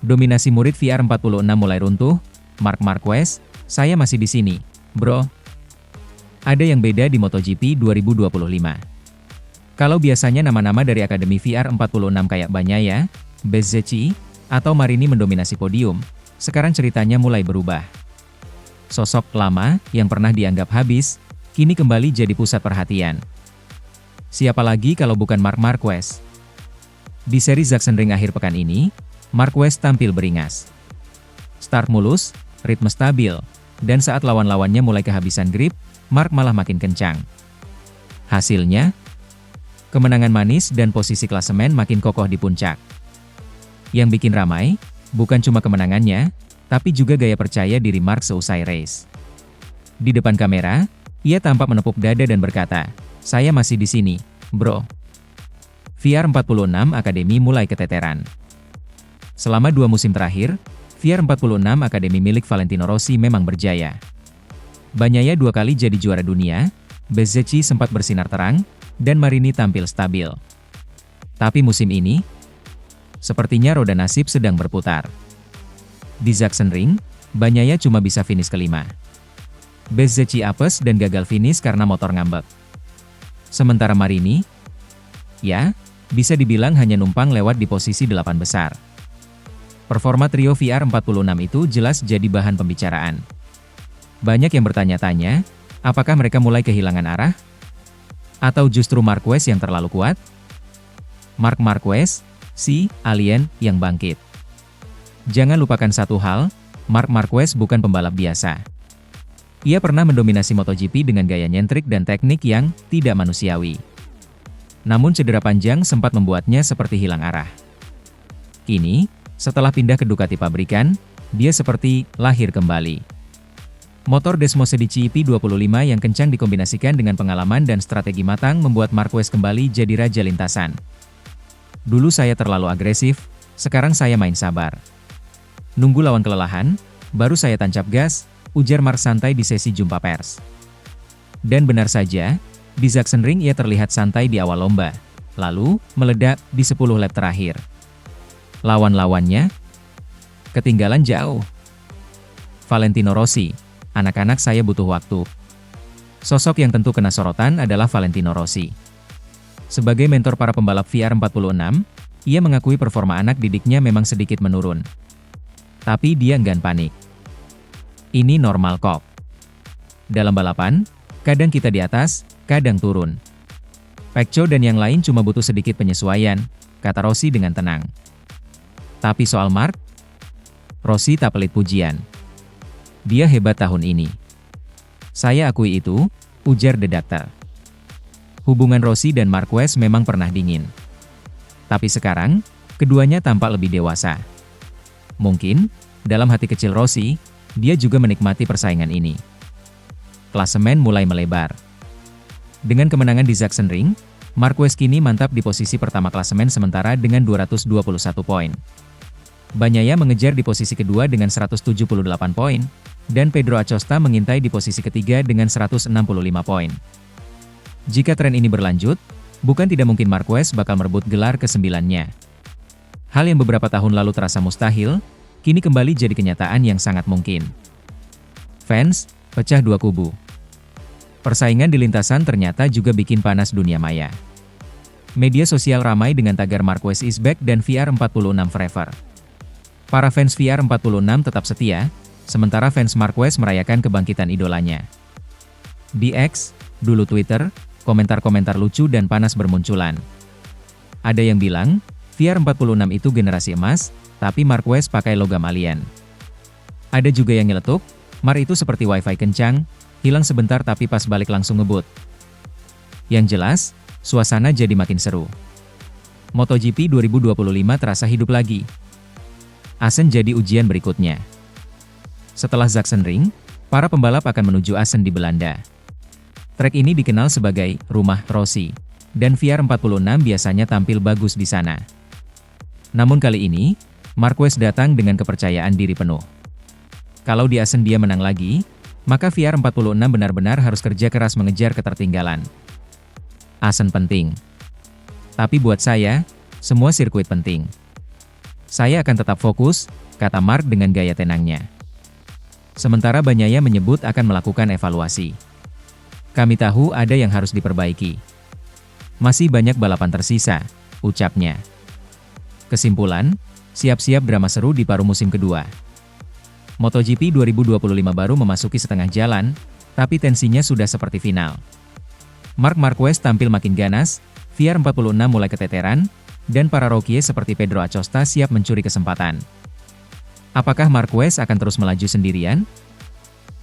Dominasi murid VR46 mulai runtuh. Marc Marquez, saya masih di sini, bro. Ada yang beda di MotoGP 2025. Kalau biasanya nama-nama dari Akademi VR46 kayak Bagnaia, Bezzecchi, atau Marini mendominasi podium, sekarang ceritanya mulai berubah. Sosok lama yang pernah dianggap habis, kini kembali jadi pusat perhatian. Siapa lagi kalau bukan Marc Marquez? Di seri Sachsenring akhir pekan ini, Marquez tampil beringas. Start mulus, ritme stabil, dan saat lawan-lawannya mulai kehabisan grip, Marc malah makin kencang. Hasilnya, kemenangan manis dan posisi klasemen makin kokoh di puncak. Yang bikin ramai, bukan cuma kemenangannya, tapi juga gaya percaya diri Marc seusai race. Di depan kamera, ia tampak menepuk dada dan berkata, "Saya masih di sini, bro." VR46 Akademi mulai keteteran. Selama 2 musim terakhir, VR46 Akademi milik Valentino Rossi memang berjaya. Bagnaia 2 kali jadi juara dunia, Bezzecchi sempat bersinar terang, dan Marini tampil stabil. Tapi musim ini, sepertinya roda nasib sedang berputar. Di Sachsenring, Bagnaia cuma bisa finish kelima. Bezzecchi apes dan gagal finish karena motor ngambek. Sementara Marini, ya, bisa dibilang hanya numpang lewat di posisi 8 besar. Performa trio VR46 itu jelas jadi bahan pembicaraan. Banyak yang bertanya-tanya, apakah mereka mulai kehilangan arah? Atau justru Marquez yang terlalu kuat? Marc Marquez, si alien yang bangkit. Jangan lupakan satu hal, Marc Marquez bukan pembalap biasa. Ia pernah mendominasi MotoGP dengan gaya nyentrik dan teknik yang tidak manusiawi. Namun cedera panjang sempat membuatnya seperti hilang arah. Kini, setelah pindah ke Ducati pabrikan, dia seperti lahir kembali. Motor Desmosedici EP25 yang kencang dikombinasikan dengan pengalaman dan strategi matang membuat Marquez kembali jadi raja lintasan. Dulu saya terlalu agresif, sekarang saya main sabar. Nunggu lawan kelelahan, baru saya tancap gas, ujar Marc santai di sesi jumpa pers. Dan benar saja, di Sachsenring ia terlihat santai di awal lomba, lalu meledak di 10 lap terakhir. Lawan-lawannya ketinggalan jauh. Valentino Rossi, anak-anak saya butuh waktu. Sosok yang tentu kena sorotan adalah Valentino Rossi. Sebagai mentor para pembalap VR46, ia mengakui performa anak didiknya memang sedikit menurun. Tapi dia enggan panik. Ini normal kok. Dalam balapan, kadang kita di atas, kadang turun. Pecco dan yang lain cuma butuh sedikit penyesuaian, kata Rossi dengan tenang. Tapi soal Marc, Rossi tak pelit pujian. Dia hebat tahun ini. Saya akui itu, ujar The Doctor. Hubungan Rossi dan Marquez memang pernah dingin. Tapi sekarang, keduanya tampak lebih dewasa. Mungkin, dalam hati kecil Rossi, dia juga menikmati persaingan ini. Klasemen mulai melebar. Dengan kemenangan di Sachsenring, Marquez kini mantap di posisi pertama klasemen sementara dengan 221 poin. Bagnaia mengejar di posisi kedua dengan 178 poin, dan Pedro Acosta mengintai di posisi ketiga dengan 165 poin. Jika tren ini berlanjut, bukan tidak mungkin Marquez bakal merebut gelar ke-9-nya. Hal yang beberapa tahun lalu terasa mustahil, kini kembali jadi kenyataan yang sangat mungkin. Fans, pecah dua kubu. Persaingan di lintasan ternyata juga bikin panas dunia maya. Media sosial ramai dengan tagar Marquez is back dan VR46 forever. Para fans VR46 tetap setia, sementara fans Marquez merayakan kebangkitan idolanya. Di X, dulu Twitter, komentar-komentar lucu dan panas bermunculan. Ada yang bilang, VR46 itu generasi emas, tapi Marquez pakai logam alien. Ada juga yang nyeletuk, Mar itu seperti wifi kencang, hilang sebentar tapi pas balik langsung ngebut. Yang jelas, suasana jadi makin seru. MotoGP 2025 terasa hidup lagi. Asen jadi ujian berikutnya. Setelah Sachsenring, para pembalap akan menuju Assen di Belanda. Trek ini dikenal sebagai rumah Rossi, dan VR46 biasanya tampil bagus di sana. Namun kali ini, Marquez datang dengan kepercayaan diri penuh. Kalau di Assen dia menang lagi, maka VR46 benar-benar harus kerja keras mengejar ketertinggalan. Assen penting. Tapi buat saya, semua sirkuit penting. Saya akan tetap fokus, kata Mark dengan gaya tenangnya. Sementara Bagnaia menyebut akan melakukan evaluasi. Kami tahu ada yang harus diperbaiki. Masih banyak balapan tersisa, ucapnya. Kesimpulan, siap-siap drama seru di paruh musim kedua. MotoGP 2025 baru memasuki setengah jalan, tapi tensinya sudah seperti final. Marc Marquez tampil makin ganas, VR46 mulai keteteran, dan para rookie seperti Pedro Acosta siap mencuri kesempatan. Apakah Marquez akan terus melaju sendirian?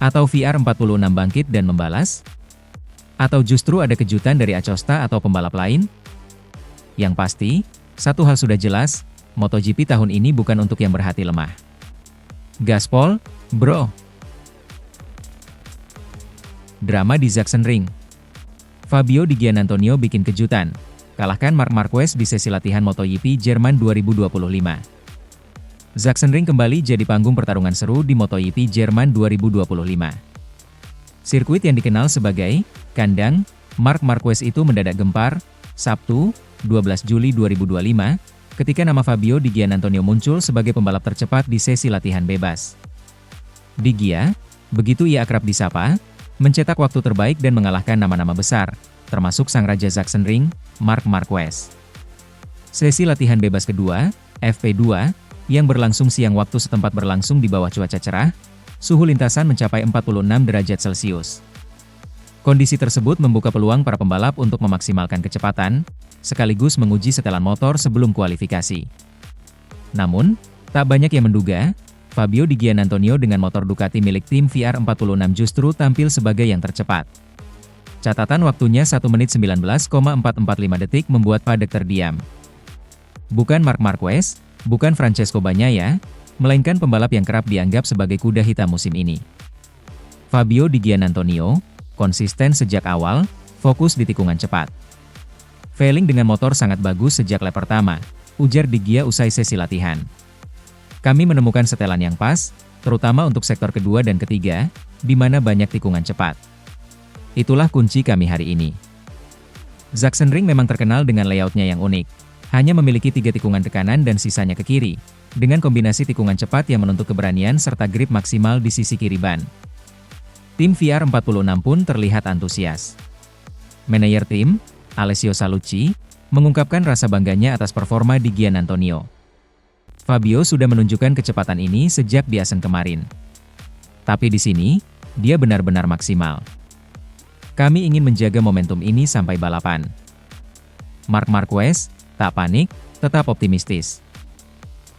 Atau VR46 bangkit dan membalas? Atau justru ada kejutan dari Acosta atau pembalap lain? Yang pasti, satu hal sudah jelas, MotoGP tahun ini bukan untuk yang berhati lemah. Gaspol, bro! Drama di Sachsenring. Fabio Di Giannantonio bikin kejutan, kalahkan Marc Marquez di sesi latihan MotoGP Jerman 2025. Sachsenring kembali jadi panggung pertarungan seru di MotoGP Jerman 2025. Sirkuit yang dikenal sebagai kandang Marc Marquez itu mendadak gempar, Sabtu, 12 Juli 2025, ketika nama Fabio Di Giannantonio muncul sebagai pembalap tercepat di sesi latihan bebas. Di Gia, begitu ia akrab disapa, mencetak waktu terbaik dan mengalahkan nama-nama besar, termasuk sang raja Sachsenring, Marc Marquez. Sesi latihan bebas kedua, FP2, yang berlangsung siang waktu setempat berlangsung di bawah cuaca cerah, suhu lintasan mencapai 46 derajat Celcius. Kondisi tersebut membuka peluang para pembalap untuk memaksimalkan kecepatan, sekaligus menguji setelan motor sebelum kualifikasi. Namun, tak banyak yang menduga, Fabio Di Giannantonio dengan motor Ducati milik tim VR46 justru tampil sebagai yang tercepat. Catatan waktunya 1 menit 19,445 detik membuat paddock terdiam. Bukan Marc Marquez, bukan Francesco Bagnaia, melainkan pembalap yang kerap dianggap sebagai kuda hitam musim ini. Fabio Di Giannantonio, konsisten sejak awal, fokus di tikungan cepat. Feeling dengan motor sangat bagus sejak lap pertama, ujar Di Gia usai sesi latihan. Kami menemukan setelan yang pas, terutama untuk sektor kedua dan ketiga, di mana banyak tikungan cepat. Itulah kunci kami hari ini. Sachsenring memang terkenal dengan layoutnya yang unik. Hanya memiliki 3 tikungan ke kanan dan sisanya ke kiri, dengan kombinasi tikungan cepat yang menuntut keberanian serta grip maksimal di sisi kiri ban. Tim VR46 pun terlihat antusias. Manajer tim, Alessio Salucci, mengungkapkan rasa bangganya atas performa Di Giannantonio. Fabio sudah menunjukkan kecepatan ini sejak di Assen kemarin. Tapi di sini, dia benar-benar maksimal. Kami ingin menjaga momentum ini sampai balapan. Marc Marquez, tak panik, tetap optimistis.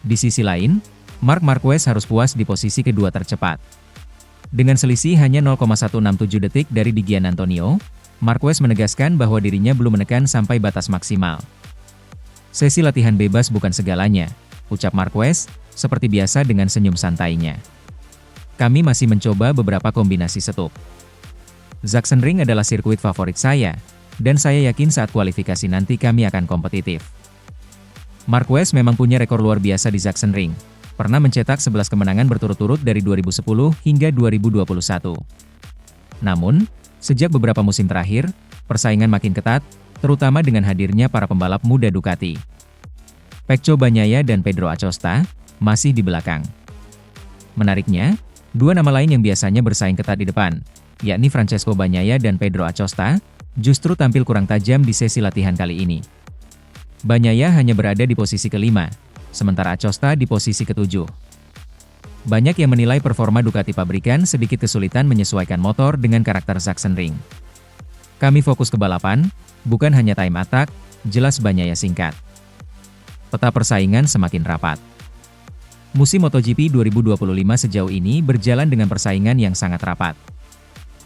Di sisi lain, Marc Marquez harus puas di posisi kedua tercepat. Dengan selisih hanya 0,167 detik dari Di Giannantonio, Marquez menegaskan bahwa dirinya belum menekan sampai batas maksimal. Sesi latihan bebas bukan segalanya, ucap Marquez, seperti biasa dengan senyum santainya. Kami masih mencoba beberapa kombinasi setup. Sachsenring adalah sirkuit favorit saya, dan saya yakin saat kualifikasi nanti kami akan kompetitif. Marquez memang punya rekor luar biasa di Sachsenring, pernah mencetak 11 kemenangan berturut-turut dari 2010 hingga 2021. Namun, sejak beberapa musim terakhir, persaingan makin ketat, terutama dengan hadirnya para pembalap muda Ducati. Pecco Bagnaia dan Pedro Acosta masih di belakang. Menariknya, 2 nama lain yang biasanya bersaing ketat di depan, yakni Francesco Bagnaia dan Pedro Acosta, justru tampil kurang tajam di sesi latihan kali ini. Bagnaia hanya berada di posisi kelima, sementara Acosta di posisi ketujuh. Banyak yang menilai performa Ducati pabrikan sedikit kesulitan menyesuaikan motor dengan karakter Sachsenring. Kami fokus ke balapan, bukan hanya time attack, jelas Bagnaia singkat. Peta persaingan semakin rapat. Musim MotoGP 2025 sejauh ini berjalan dengan persaingan yang sangat rapat.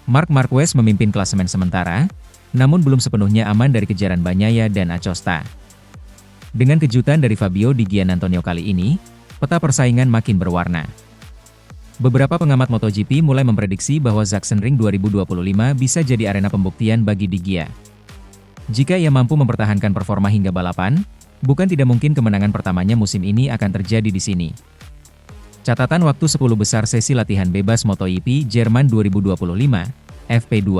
Marc Marquez memimpin klasemen sementara, namun belum sepenuhnya aman dari kejaran Bagnaia dan Acosta. Dengan kejutan dari Fabio Di Giannantonio kali ini, peta persaingan makin berwarna. Beberapa pengamat MotoGP mulai memprediksi bahwa Sachsenring 2025 bisa jadi arena pembuktian bagi Di Gia. Jika ia mampu mempertahankan performa hingga balapan, bukan tidak mungkin kemenangan pertamanya musim ini akan terjadi di sini. Catatan waktu 10 besar sesi latihan bebas MotoGP Jerman 2025, FP2.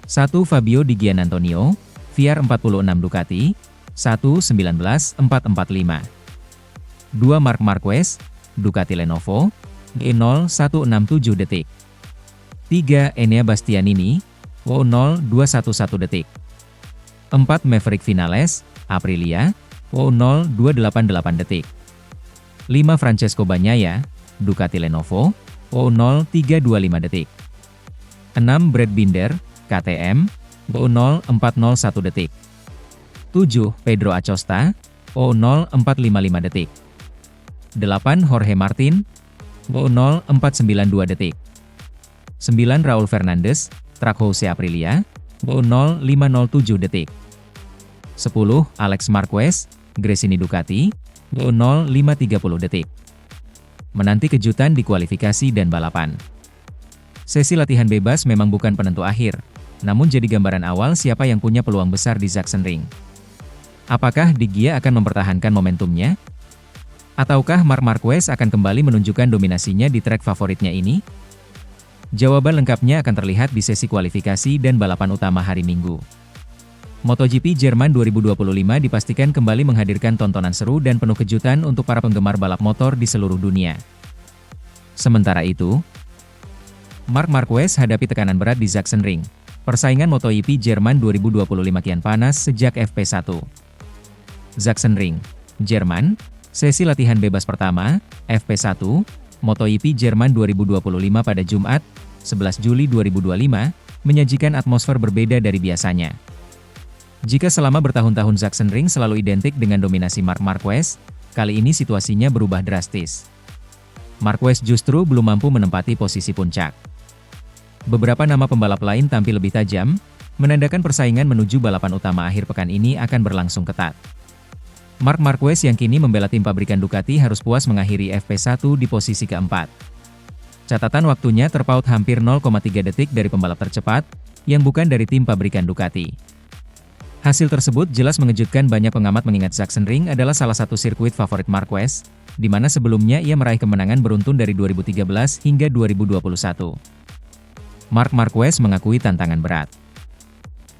1. Fabio Di Giannantonio, VR46 Ducati, 1.19.445. 2 Marc Marquez, Ducati Lenovo, G0167 detik. 3 Enea Bastianini, W0211 detik. 4 Maverick Vinales, Aprilia, W0288 detik. 5 Francesco Bagnaia, Ducati Lenovo, W0325 detik. 6 Brad Binder, KTM, W0401 detik. 7 Pedro Acosta, W0455 detik. 8 Jorge Martin, W0492 detik. 9 Raul Fernandez, Trackhouse Aprilia, W0507 detik. 10 Alex Marquez, Gresini Ducati, W0530 detik. Menanti kejutan di kualifikasi dan balapan. Sesi latihan bebas memang bukan penentu akhir, namun jadi gambaran awal siapa yang punya peluang besar di Sachsenring. Apakah Di Gia akan mempertahankan momentumnya? Ataukah Marc Marquez akan kembali menunjukkan dominasinya di trek favoritnya ini? Jawaban lengkapnya akan terlihat di sesi kualifikasi dan balapan utama hari Minggu. MotoGP Jerman 2025 dipastikan kembali menghadirkan tontonan seru dan penuh kejutan untuk para penggemar balap motor di seluruh dunia. Sementara itu, Marc Marquez hadapi tekanan berat di Sachsenring. Persaingan MotoGP Jerman 2025 kian panas sejak FP1. Sachsenring, Jerman, sesi latihan bebas pertama, FP1, MotoGP Jerman 2025 pada Jumat, 11 Juli 2025, menyajikan atmosfer berbeda dari biasanya. Jika selama bertahun-tahun Sachsenring selalu identik dengan dominasi Marc Marquez, kali ini situasinya berubah drastis. Marquez justru belum mampu menempati posisi puncak. Beberapa nama pembalap lain tampil lebih tajam, menandakan persaingan menuju balapan utama akhir pekan ini akan berlangsung ketat. Marc Marquez yang kini membela tim pabrikan Ducati harus puas mengakhiri FP1 di posisi keempat. Catatan waktunya terpaut hampir 0,3 detik dari pembalap tercepat, yang bukan dari tim pabrikan Ducati. Hasil tersebut jelas mengejutkan banyak pengamat mengingat Sachsenring adalah salah satu sirkuit favorit Marquez, di mana sebelumnya ia meraih kemenangan beruntun dari 2013 hingga 2021. Marc Marquez mengakui tantangan berat.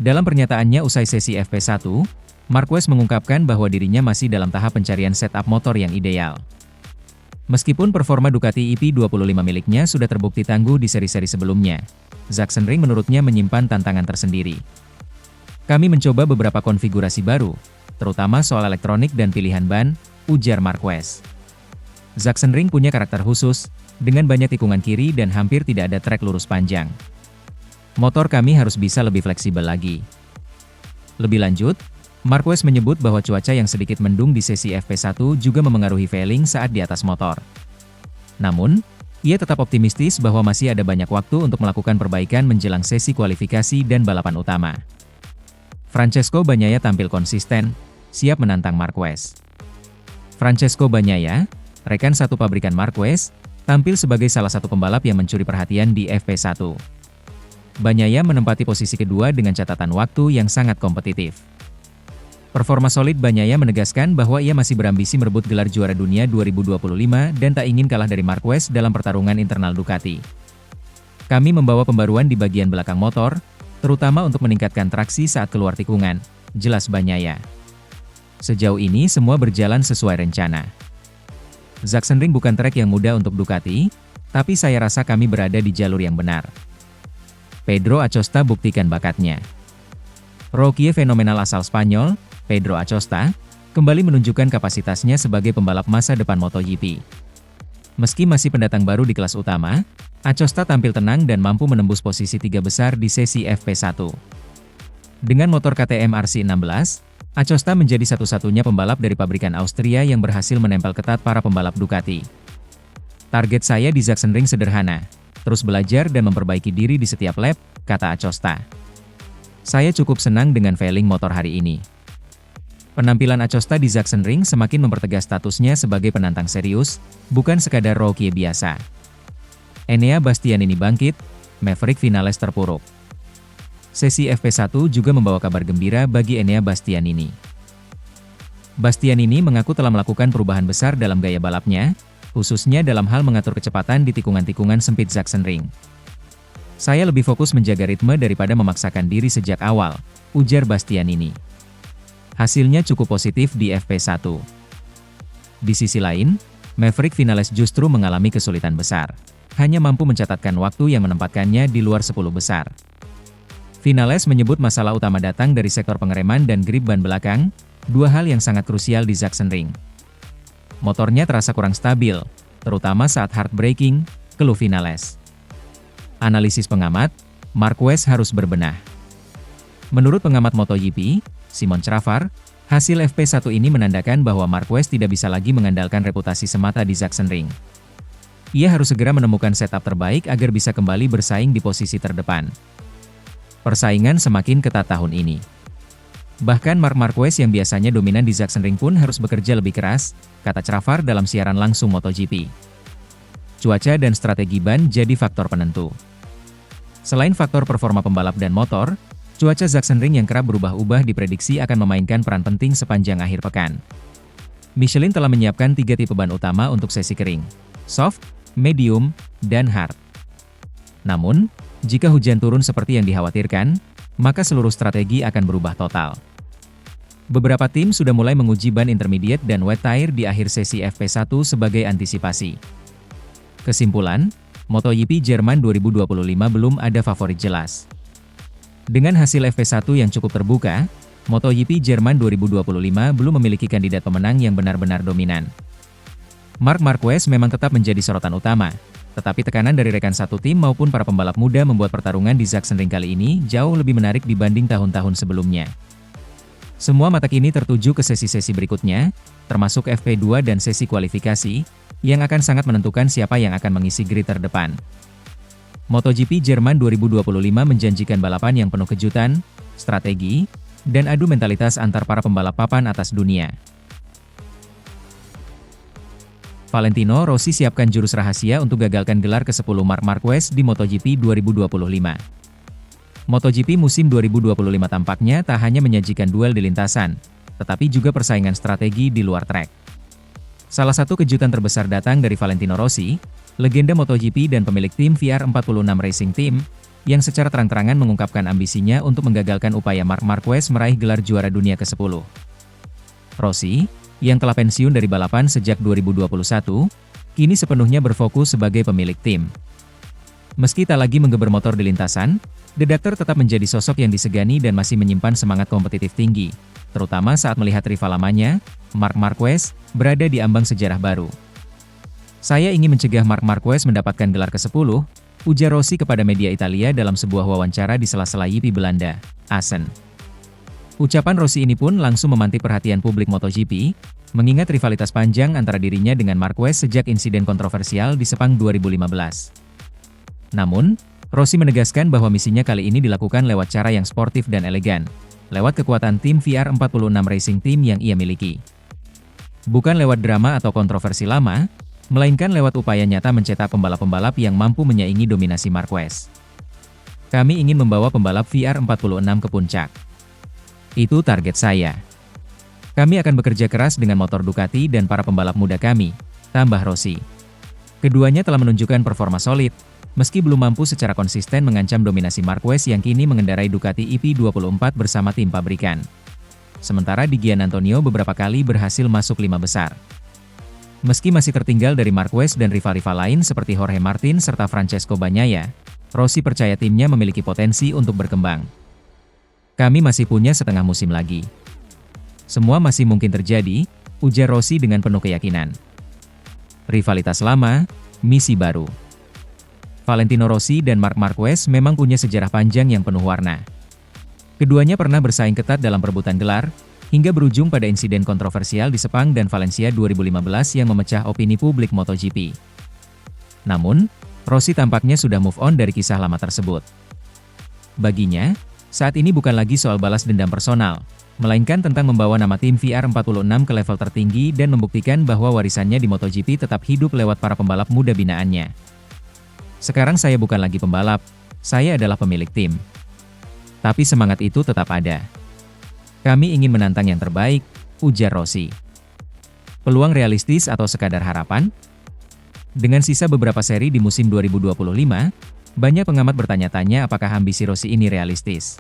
Dalam pernyataannya usai sesi FP1, Marquez mengungkapkan bahwa dirinya masih dalam tahap pencarian setup motor yang ideal. Meskipun performa Ducati EP25 miliknya sudah terbukti tangguh di seri-seri sebelumnya, Sachsenring menurutnya menyimpan tantangan tersendiri. Kami mencoba beberapa konfigurasi baru, terutama soal elektronik dan pilihan ban, ujar Marquez. Sachsenring punya karakter khusus, dengan banyak tikungan kiri dan hampir tidak ada trek lurus panjang. Motor kami harus bisa lebih fleksibel lagi. Lebih lanjut, Marquez menyebut bahwa cuaca yang sedikit mendung di sesi FP1 juga memengaruhi feeling saat di atas motor. Namun, ia tetap optimistis bahwa masih ada banyak waktu untuk melakukan perbaikan menjelang sesi kualifikasi dan balapan utama. Francesco Bagnaia tampil konsisten, siap menantang Marquez. Francesco Bagnaia, rekan satu pabrikan Marquez, tampil sebagai salah satu pembalap yang mencuri perhatian di FP1. Bagnaia menempati posisi kedua dengan catatan waktu yang sangat kompetitif. Performa solid Bagnaia menegaskan bahwa ia masih berambisi merebut gelar juara dunia 2025 dan tak ingin kalah dari Marquez dalam pertarungan internal Ducati. Kami membawa pembaruan di bagian belakang motor, terutama untuk meningkatkan traksi saat keluar tikungan, jelas Bagnaia. Sejauh ini semua berjalan sesuai rencana. Sachsenring bukan trek yang mudah untuk Ducati, tapi saya rasa kami berada di jalur yang benar. Pedro Acosta buktikan bakatnya. Rookie fenomenal asal Spanyol, Pedro Acosta, kembali menunjukkan kapasitasnya sebagai pembalap masa depan MotoGP. Meski masih pendatang baru di kelas utama, Acosta tampil tenang dan mampu menembus posisi 3 besar di sesi FP1. Dengan motor KTM RC16, Acosta menjadi satu-satunya pembalap dari pabrikan Austria yang berhasil menempel ketat para pembalap Ducati. Target saya di Sachsenring sederhana, terus belajar dan memperbaiki diri di setiap lap, kata Acosta. Saya cukup senang dengan feeling motor hari ini. Penampilan Acosta di Sachsenring semakin mempertegas statusnya sebagai penantang serius, bukan sekadar rookie biasa. Enea Bastianini bangkit, Maverick Vinales terpuruk. Sesi FP1 juga membawa kabar gembira bagi Enea Bastianini. Bastianini mengaku telah melakukan perubahan besar dalam gaya balapnya, khususnya dalam hal mengatur kecepatan di tikungan-tikungan sempit Sachsenring. Saya lebih fokus menjaga ritme daripada memaksakan diri sejak awal, ujar Bastianini. Hasilnya cukup positif di FP1. Di sisi lain, Maverick Vinales justru mengalami kesulitan besar. Hanya mampu mencatatkan waktu yang menempatkannya di luar 10 besar. Vinales menyebut masalah utama datang dari sektor pengereman dan grip ban belakang, dua hal yang sangat krusial di Sachsenring. Motornya terasa kurang stabil, terutama saat hard braking, keluh Vinales. Analisis pengamat, Marquez harus berbenah. Menurut pengamat MotoGP, Simon Cravar, hasil FP1 ini menandakan bahwa Marquez tidak bisa lagi mengandalkan reputasi semata di Sachsenring. Ia harus segera menemukan setup terbaik agar bisa kembali bersaing di posisi terdepan. Persaingan semakin ketat tahun ini. Bahkan Marc Marquez yang biasanya dominan di Sachsenring pun harus bekerja lebih keras, kata Cravar dalam siaran langsung MotoGP. Cuaca dan strategi ban jadi faktor penentu. Selain faktor performa pembalap dan motor, cuaca Sachsenring yang kerap berubah-ubah diprediksi akan memainkan peran penting sepanjang akhir pekan. Michelin telah menyiapkan 3 tipe ban utama untuk sesi kering: soft, medium, dan hard. Namun, jika hujan turun seperti yang dikhawatirkan, maka seluruh strategi akan berubah total. Beberapa tim sudah mulai menguji ban intermediate dan wet tire di akhir sesi FP1 sebagai antisipasi. Kesimpulan, MotoGP Jerman 2025 belum ada favorit jelas. Dengan hasil FP1 yang cukup terbuka, MotoGP Jerman 2025 belum memiliki kandidat pemenang yang benar-benar dominan. Marc Marquez memang tetap menjadi sorotan utama, tetapi tekanan dari rekan satu tim maupun para pembalap muda membuat pertarungan di Sachsenring kali ini jauh lebih menarik dibanding tahun-tahun sebelumnya. Semua mata kini tertuju ke sesi-sesi berikutnya, termasuk FP2 dan sesi kualifikasi, yang akan sangat menentukan siapa yang akan mengisi grid terdepan. MotoGP Jerman 2025 menjanjikan balapan yang penuh kejutan, strategi, dan adu mentalitas antar para pembalap papan atas dunia. Valentino Rossi siapkan jurus rahasia untuk gagalkan gelar ke-10 Marc Marquez di MotoGP 2025. MotoGP musim 2025 tampaknya tak hanya menyajikan duel di lintasan, tetapi juga persaingan strategi di luar trek. Salah satu kejutan terbesar datang dari Valentino Rossi, legenda MotoGP dan pemilik tim VR46 Racing Team, yang secara terang-terangan mengungkapkan ambisinya untuk menggagalkan upaya Marc Marquez meraih gelar juara dunia ke-10. Rossi, yang telah pensiun dari balapan sejak 2021, kini sepenuhnya berfokus sebagai pemilik tim. Meski tak lagi menggeber motor di lintasan, The Doctor tetap menjadi sosok yang disegani dan masih menyimpan semangat kompetitif tinggi, terutama saat melihat rival lamanya, Marc Marquez, berada di ambang sejarah baru. Saya ingin mencegah Marc Marquez mendapatkan gelar ke-10, ujar Rossi kepada media Italia dalam sebuah wawancara di sela-sela GP Belanda, Assen. Ucapan Rossi ini pun langsung memantik perhatian publik MotoGP, mengingat rivalitas panjang antara dirinya dengan Marquez sejak insiden kontroversial di Sepang 2015. Namun, Rossi menegaskan bahwa misinya kali ini dilakukan lewat cara yang sportif dan elegan, lewat kekuatan tim VR46 Racing Team yang ia miliki. Bukan lewat drama atau kontroversi lama, melainkan lewat upaya nyata mencetak pembalap-pembalap yang mampu menyaingi dominasi Marquez. Kami ingin membawa pembalap VR46 ke puncak. Itu target saya. Kami akan bekerja keras dengan motor Ducati dan para pembalap muda kami, tambah Rossi. Keduanya telah menunjukkan performa solid, meski belum mampu secara konsisten mengancam dominasi Marquez yang kini mengendarai Ducati EP24 bersama tim pabrikan. Sementara Di Giannantonio beberapa kali berhasil masuk 5 besar. Meski masih tertinggal dari Marquez dan rival-rival lain seperti Jorge Martin serta Francesco Bagnaia, Rossi percaya timnya memiliki potensi untuk berkembang. Kami masih punya setengah musim lagi. Semua masih mungkin terjadi, ujar Rossi dengan penuh keyakinan. Rivalitas lama, misi baru. Valentino Rossi dan Marc Marquez memang punya sejarah panjang yang penuh warna. Keduanya pernah bersaing ketat dalam perebutan gelar, hingga berujung pada insiden kontroversial di Sepang dan Valencia 2015 yang memecah opini publik MotoGP. Namun, Rossi tampaknya sudah move on dari kisah lama tersebut. Baginya, saat ini bukan lagi soal balas dendam personal, melainkan tentang membawa nama tim VR46 ke level tertinggi dan membuktikan bahwa warisannya di MotoGP tetap hidup lewat para pembalap muda binaannya. Sekarang saya bukan lagi pembalap, saya adalah pemilik tim. Tapi semangat itu tetap ada. Kami ingin menantang yang terbaik, ujar Rossi. Peluang realistis atau sekadar harapan? Dengan sisa beberapa seri di musim 2025, banyak pengamat bertanya-tanya apakah ambisi Rossi ini realistis.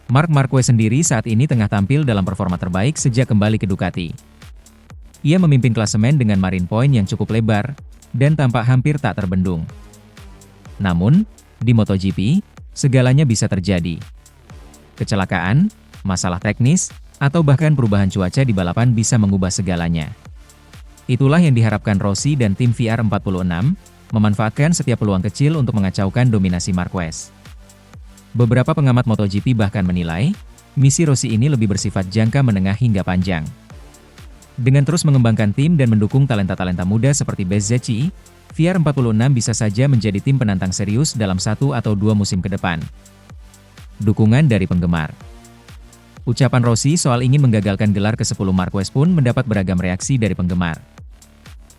Marc Marquez sendiri saat ini tengah tampil dalam performa terbaik sejak kembali ke Ducati. Ia memimpin klasemen dengan marine point yang cukup lebar, dan tampak hampir tak terbendung. Namun, di MotoGP, segalanya bisa terjadi. Kecelakaan, masalah teknis, atau bahkan perubahan cuaca di balapan bisa mengubah segalanya. Itulah yang diharapkan Rossi dan tim VR46, memanfaatkan setiap peluang kecil untuk mengacaukan dominasi Marquez. Beberapa pengamat MotoGP bahkan menilai, misi Rossi ini lebih bersifat jangka menengah hingga panjang. Dengan terus mengembangkan tim dan mendukung talenta-talenta muda seperti Bezzecchi, VR46 bisa saja menjadi tim penantang serius dalam 1 atau 2 musim ke depan. Dukungan dari penggemar. Ucapan Rossi soal ingin menggagalkan gelar ke-10 Marquez pun mendapat beragam reaksi dari penggemar.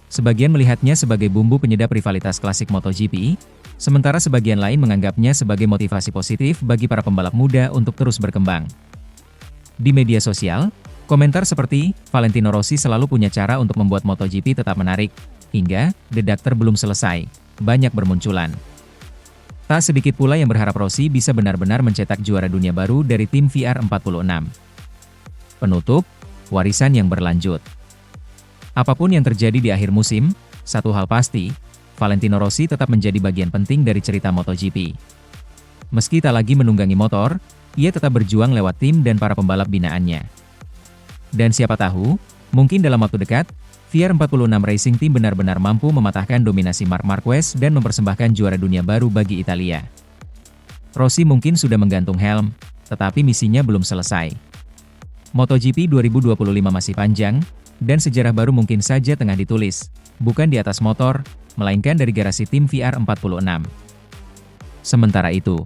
Sebagian melihatnya sebagai bumbu penyedap rivalitas klasik MotoGP, sementara sebagian lain menganggapnya sebagai motivasi positif bagi para pembalap muda untuk terus berkembang. Di media sosial, komentar seperti, Valentino Rossi selalu punya cara untuk membuat MotoGP tetap menarik, hingga, The Doctor belum selesai, banyak bermunculan. Tak sedikit pula yang berharap Rossi bisa benar-benar mencetak juara dunia baru dari tim VR46. Penutup, warisan yang berlanjut. Apapun yang terjadi di akhir musim, satu hal pasti, Valentino Rossi tetap menjadi bagian penting dari cerita MotoGP. Meski tak lagi menunggangi motor, ia tetap berjuang lewat tim dan para pembalap binaannya. Dan siapa tahu, mungkin dalam waktu dekat, VR46 Racing Team benar-benar mampu mematahkan dominasi Marc Marquez dan mempersembahkan juara dunia baru bagi Italia. Rossi mungkin sudah menggantung helm, tetapi misinya belum selesai. MotoGP 2025 masih panjang, dan sejarah baru mungkin saja tengah ditulis, bukan di atas motor, melainkan dari garasi tim VR46. Sementara itu,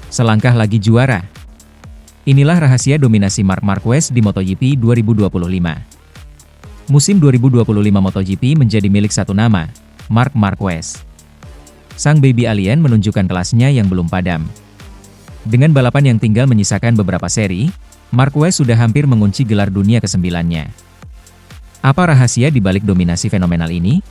selangkah lagi juara. Inilah rahasia dominasi Marc Marquez di MotoGP 2025. Musim 2025 MotoGP menjadi milik satu nama, Marc Marquez. Sang baby alien menunjukkan kelasnya yang belum padam. Dengan balapan yang tinggal menyisakan beberapa seri, Marquez sudah hampir mengunci gelar dunia ke-9-nya. Apa rahasia di balik dominasi fenomenal ini?